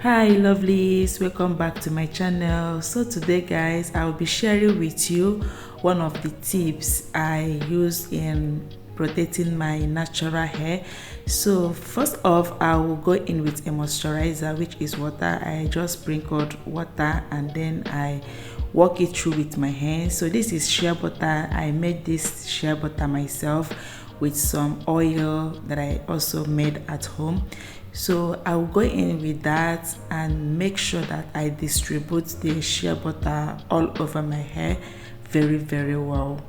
Hi lovelies, welcome back to my channel. So today guys, I will be sharing with you one of the tips I use in protecting my natural hair. So first off, I will go in with a moisturizer, which is water. I just sprinkled water and then I walk it through with my hands. So this is shea butter. I made this shea butter myself with some oil that I also made at home. So I will go in with that and make sure that I distribute the shea butter all over my hair very well.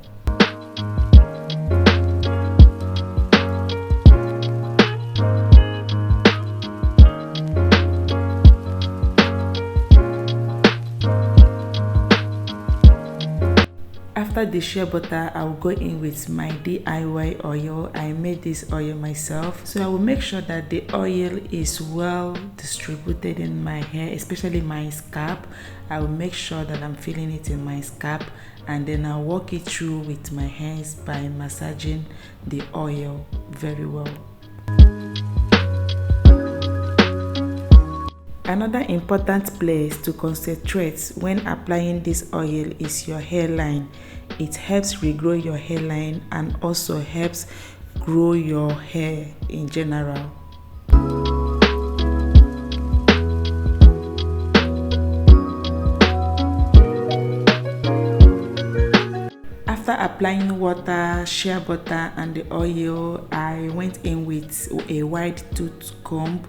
After the shea butter, I will go in with my DIY oil. I made this oil myself, so I will make sure that the oil is well distributed in my hair, especially my scalp. I will make sure that I'm feeling it in my scalp, and then I'll walk it through with my hands by massaging the oil very well. Another important place to concentrate when applying this oil is your hairline. It helps regrow your hairline and also helps grow your hair in general. After applying water, shea butter and the oil, I went in with a wide tooth comb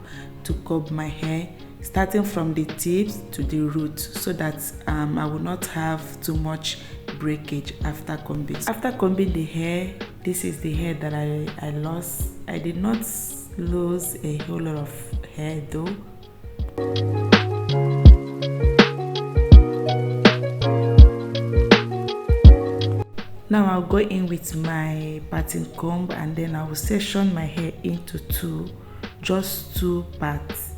to comb my hair, starting from the tips to the root, so that I will not have too much breakage after combing. After combing the hair, this is the hair that I lost. I did not lose a whole lot of hair though. Now I'll go in with my parting comb and then I will section my hair into just two parts.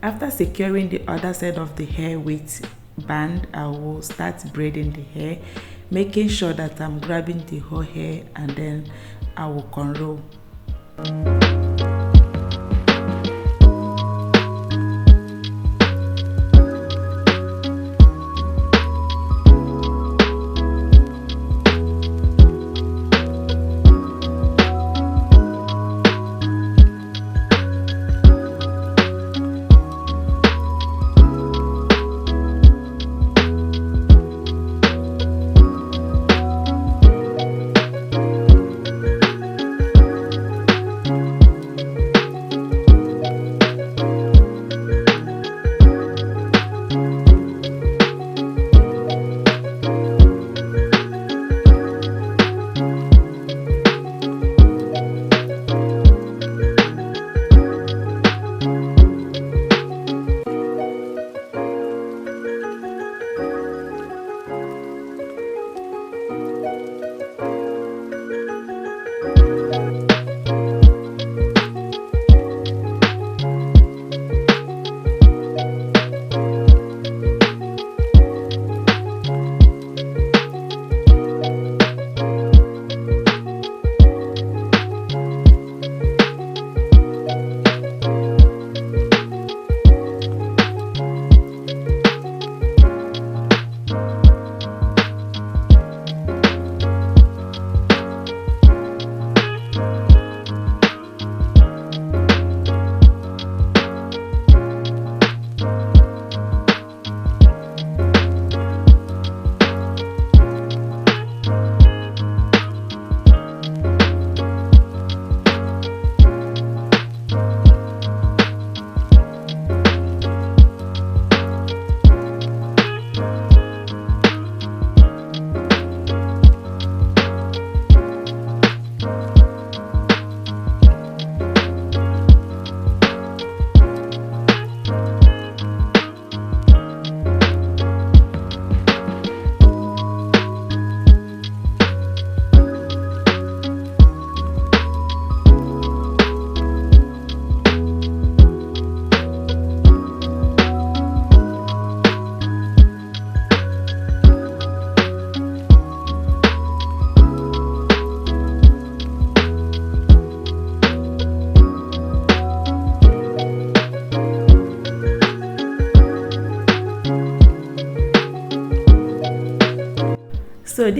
After securing the other side of the hair with band, I will start braiding the hair, making sure that I'm grabbing the whole hair and then I will cornrow.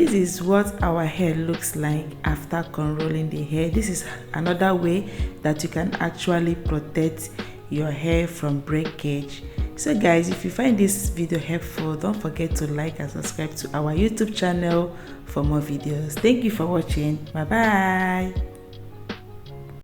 this is what our hair looks like after unrolling the hair. This is another way that you can actually protect your hair from breakage. So guys, if you find this video helpful, don't forget to like and subscribe to our YouTube channel for more videos. Thank you for watching. Bye bye.